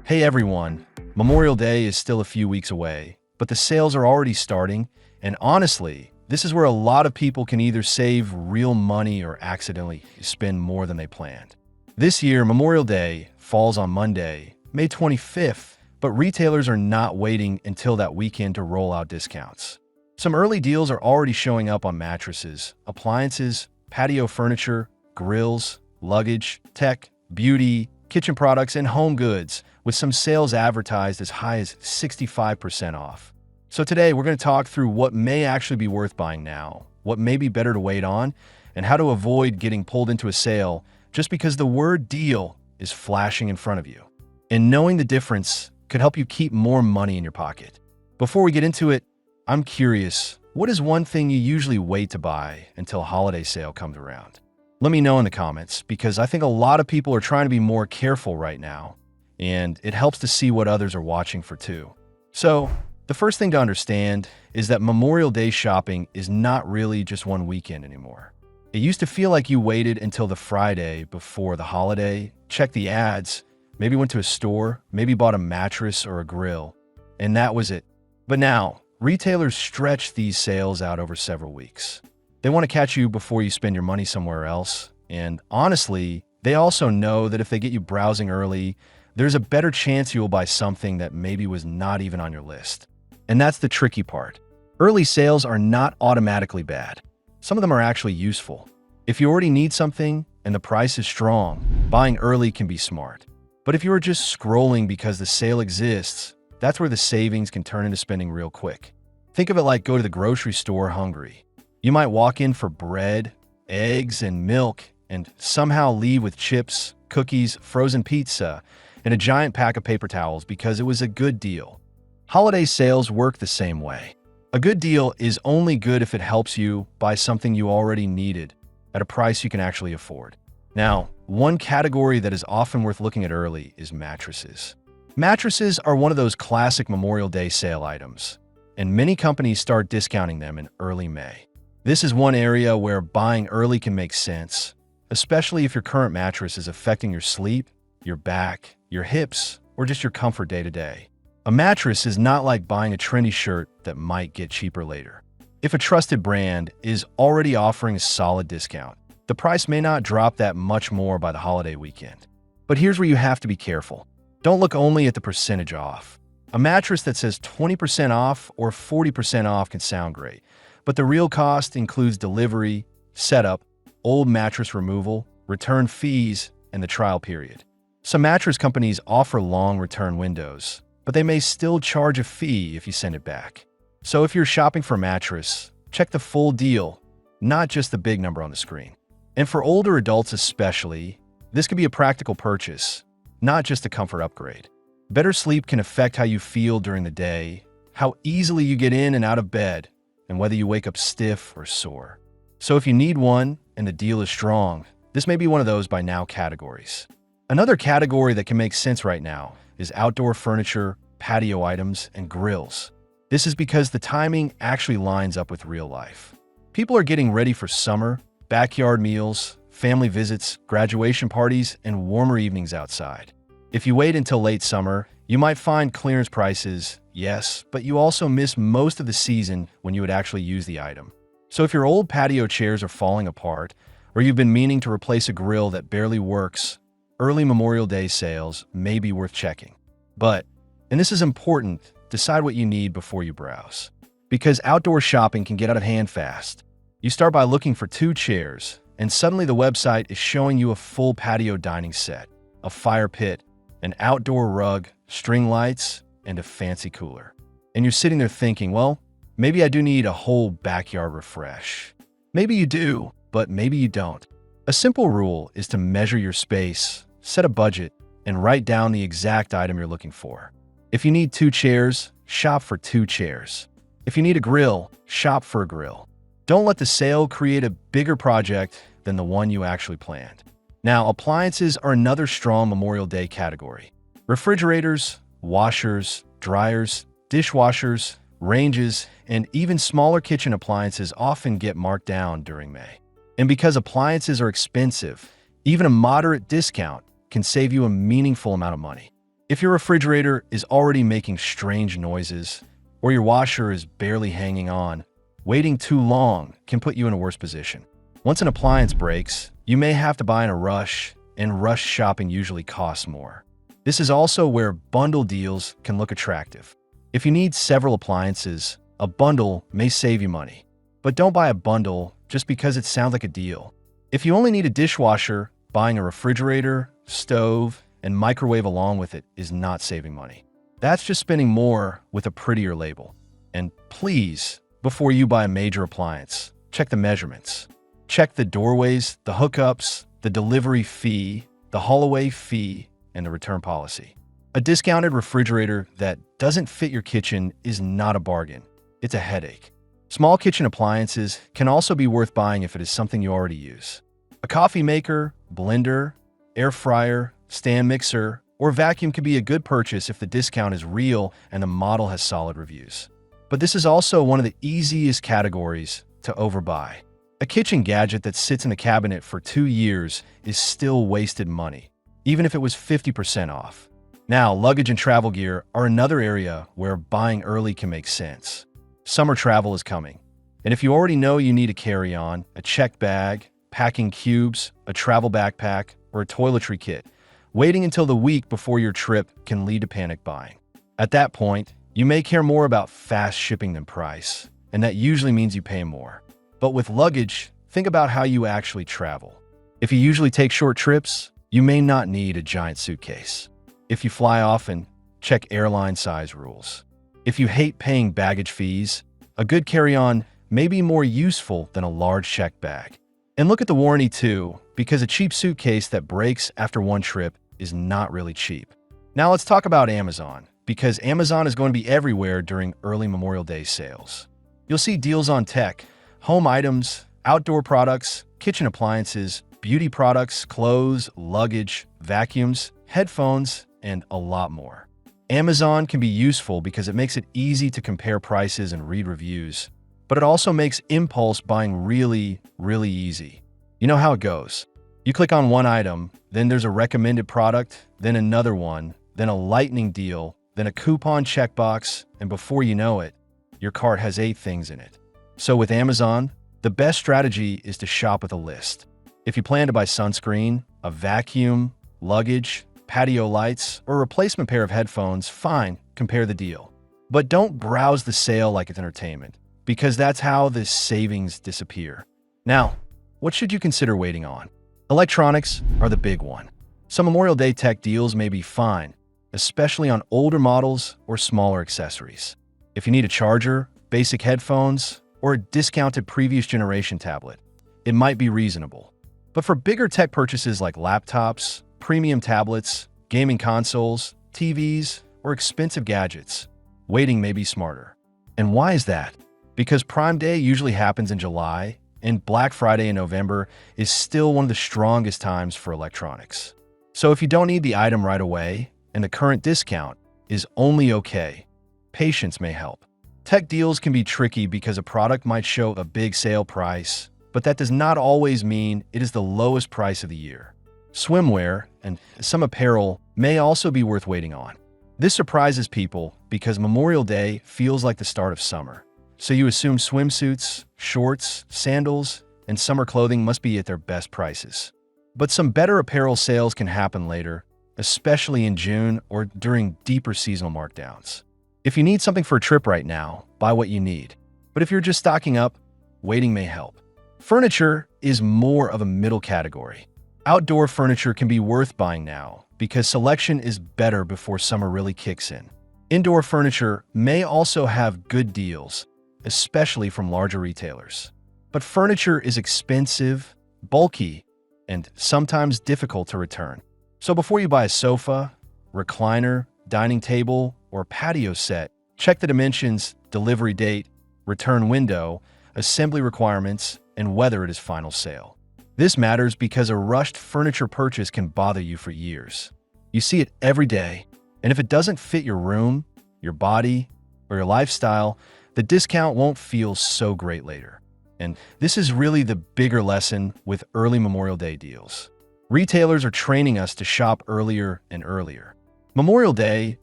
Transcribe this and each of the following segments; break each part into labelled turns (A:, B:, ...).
A: Hey everyone, Memorial Day is still a few weeks away, but the sales are already starting, and honestly, this is where a lot of people can either save real money or accidentally spend more than they planned. This year, Memorial Day falls on Monday, May 25th, but retailers are not waiting until that weekend to roll out discounts. Some early deals are already showing up on mattresses, appliances, patio furniture, grills, luggage, tech, beauty, kitchen products, and home goods, with some sales advertised as high as 65% off. So today, we're going to talk through what may actually be worth buying now, what may be better to wait on, and how to avoid getting pulled into a sale just because the word deal is flashing in front of you. And knowing the difference could help you keep more money in your pocket. Before we get into it, I'm curious, what is one thing you usually wait to buy until a holiday sale comes around? Let me know in the comments, because I think a lot of people are trying to be more careful right now, and it helps to see what others are watching for too. So, the first thing to understand is that Memorial Day shopping is not really just one weekend anymore. It used to feel like you waited until the Friday before the holiday, checked the ads, maybe went to a store, maybe bought a mattress or a grill, and that was it. But now, retailers stretch these sales out over several weeks. They want to catch you before you spend your money somewhere else, and honestly, they also know that if they get you browsing early, there's a better chance you will buy something that maybe was not even on your list. And that's the tricky part. Early sales are not automatically bad. Some of them are actually useful. If you already need something and the price is strong, buying early can be smart. But if you are just scrolling because the sale exists, that's where the savings can turn into spending real quick. Think of it like go to the grocery store hungry. You might walk in for bread, eggs, and milk, and somehow leave with chips, cookies, frozen pizza, and a giant pack of paper towels because it was a good deal. Holiday sales work the same way. A good deal is only good if it helps you buy something you already needed at a price you can actually afford. Now, one category that is often worth looking at early is mattresses. Mattresses are one of those classic Memorial Day sale items, and many companies start discounting them in early May. This is one area where buying early can make sense, especially if your current mattress is affecting your sleep, your back, your hips, or just your comfort day to day. A mattress is not like buying a trendy shirt that might get cheaper later. If a trusted brand is already offering a solid discount, the price may not drop that much more by the holiday weekend. But here's where you have to be careful. Don't look only at the percentage off. A mattress that says 20% off or 40% off can sound great, but the real cost includes delivery, setup, old mattress removal, return fees, and the trial period. Some mattress companies offer long return windows, but they may still charge a fee if you send it back. So if you're shopping for a mattress, check the full deal, not just the big number on the screen. And for older adults especially, this could be a practical purchase, not just a comfort upgrade. Better sleep can affect how you feel during the day, how easily you get in and out of bed, and whether you wake up stiff or sore. So if you need one and the deal is strong, this may be one of those buy now categories. Another category that can make sense right now is outdoor furniture, patio items, and grills. This is because the timing actually lines up with real life. People are getting ready for summer, backyard meals, family visits, graduation parties, and warmer evenings outside. If you wait until late summer, you might find clearance prices, yes, but you also miss most of the season when you would actually use the item. So if your old patio chairs are falling apart, or you've been meaning to replace a grill that barely works, early Memorial Day sales may be worth checking. But, and this is important, decide what you need before you browse. Because outdoor shopping can get out of hand fast. You start by looking for 2 chairs, and suddenly the website is showing you a full patio dining set, a fire pit, an outdoor rug, string lights, and a fancy cooler. And you're sitting there thinking, well, maybe I do need a whole backyard refresh. Maybe you do, but maybe you don't. A simple rule is to measure your space, set a budget, and write down the exact item you're looking for. If you need 2 chairs, shop for 2 chairs. If you need a grill, shop for a grill. Don't let the sale create a bigger project than the one you actually planned. Now, appliances are another strong Memorial Day category. Refrigerators, washers, dryers, dishwashers, ranges, and even smaller kitchen appliances often get marked down during May. And because appliances are expensive, even a moderate discount can save you a meaningful amount of money. If your refrigerator is already making strange noises, or your washer is barely hanging on, waiting too long can put you in a worse position. Once an appliance breaks, you may have to buy in a rush, and rush shopping usually costs more. This is also where bundle deals can look attractive. If you need several appliances, a bundle may save you money. But don't buy a bundle just because it sounds like a deal. If you only need a dishwasher, buying a refrigerator, stove, and microwave along with it is not saving money. That's just spending more with a prettier label. And please, before you buy a major appliance, check the measurements. Check the doorways, the hookups, the delivery fee, the haul-away fee, and the return policy. A discounted refrigerator that doesn't fit your kitchen is not a bargain. It's a headache. Small kitchen appliances can also be worth buying if it is something you already use. A coffee maker, blender, air fryer, stand mixer, or vacuum could be a good purchase if the discount is real and the model has solid reviews. But this is also one of the easiest categories to overbuy. A kitchen gadget that sits in the cabinet for 2 years is still wasted money, even if it was 50% off. Now, luggage and travel gear are another area where buying early can make sense. Summer travel is coming, and if you already know you need a carry-on, a checked bag, packing cubes, a travel backpack, or a toiletry kit, waiting until the week before your trip can lead to panic buying. At that point, you may care more about fast shipping than price, and that usually means you pay more. But with luggage, think about how you actually travel. If you usually take short trips, you may not need a giant suitcase. If you fly often, check airline size rules. If you hate paying baggage fees, a good carry-on may be more useful than a large checked bag. And look at the warranty too, because a cheap suitcase that breaks after one trip is not really cheap. Now let's talk about Amazon, because Amazon is going to be everywhere during early Memorial Day sales. You'll see deals on tech, home items, outdoor products, kitchen appliances, beauty products, clothes, luggage, vacuums, headphones, and a lot more. Amazon can be useful because it makes it easy to compare prices and read reviews, but it also makes impulse buying really, really easy. You know how it goes. You click on one item, then there's a recommended product, then another one, then a lightning deal, then a coupon checkbox, and before you know it, your cart has 8 things in it. So with Amazon, the best strategy is to shop with a list. If you plan to buy sunscreen, a vacuum, luggage, patio lights, or a replacement pair of headphones, fine, compare the deal. But don't browse the sale like it's entertainment, because that's how the savings disappear. Now, what should you consider waiting on? Electronics are the big one. Some Memorial Day tech deals may be fine, especially on older models or smaller accessories. If you need a charger, basic headphones, or a discounted previous generation tablet, it might be reasonable. But for bigger tech purchases like laptops, premium tablets, gaming consoles, TVs, or expensive gadgets, waiting may be smarter. And why is that? Because Prime Day usually happens in July, and Black Friday in November is still one of the strongest times for electronics. So if you don't need the item right away, and the current discount is only okay, patience may help. Tech deals can be tricky because a product might show a big sale price, but that does not always mean it is the lowest price of the year. Swimwear and some apparel may also be worth waiting on. This surprises people because Memorial Day feels like the start of summer. So you assume swimsuits, shorts, sandals, and summer clothing must be at their best prices. But some better apparel sales can happen later, especially in June or during deeper seasonal markdowns. If you need something for a trip right now, buy what you need. But if you're just stocking up, waiting may help. Furniture is more of a middle category. Outdoor furniture can be worth buying now because selection is better before summer really kicks in. Indoor furniture may also have good deals, especially from larger retailers. But furniture is expensive, bulky, and sometimes difficult to return. So before you buy a sofa, recliner, dining table, or patio set, check the dimensions, delivery date, return window, assembly requirements, and whether it is final sale. This matters because a rushed furniture purchase can bother you for years. You see it every day, and if it doesn't fit your room, your body, or your lifestyle, the discount won't feel so great later. And this is really the bigger lesson with early Memorial Day deals. Retailers are training us to shop earlier and earlier. Memorial Day,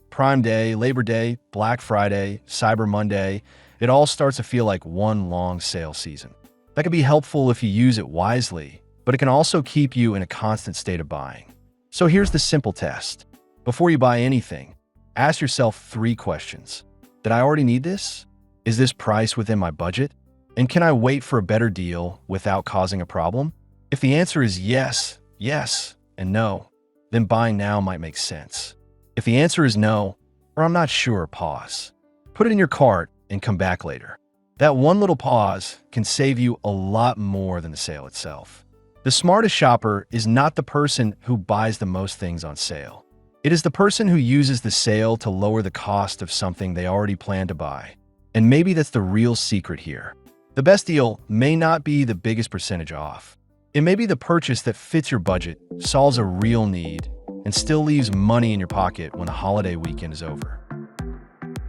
A: Prime Day, Labor Day, Black Friday, Cyber Monday, it all starts to feel like one long sale season. That can be helpful if you use it wisely, but it can also keep you in a constant state of buying. So here's the simple test. Before you buy anything, ask yourself 3 questions. Did I already need this? Is this price within my budget? And can I wait for a better deal without causing a problem? If the answer is yes, yes, and no, then buying now might make sense. If the answer is no, or I'm not sure, pause. Put it in your cart and come back later. That one little pause can save you a lot more than the sale itself. The smartest shopper is not the person who buys the most things on sale. It is the person who uses the sale to lower the cost of something they already plan to buy. And maybe that's the real secret here. The best deal may not be the biggest percentage off. It may be the purchase that fits your budget, solves a real need, and still leaves money in your pocket when the holiday weekend is over.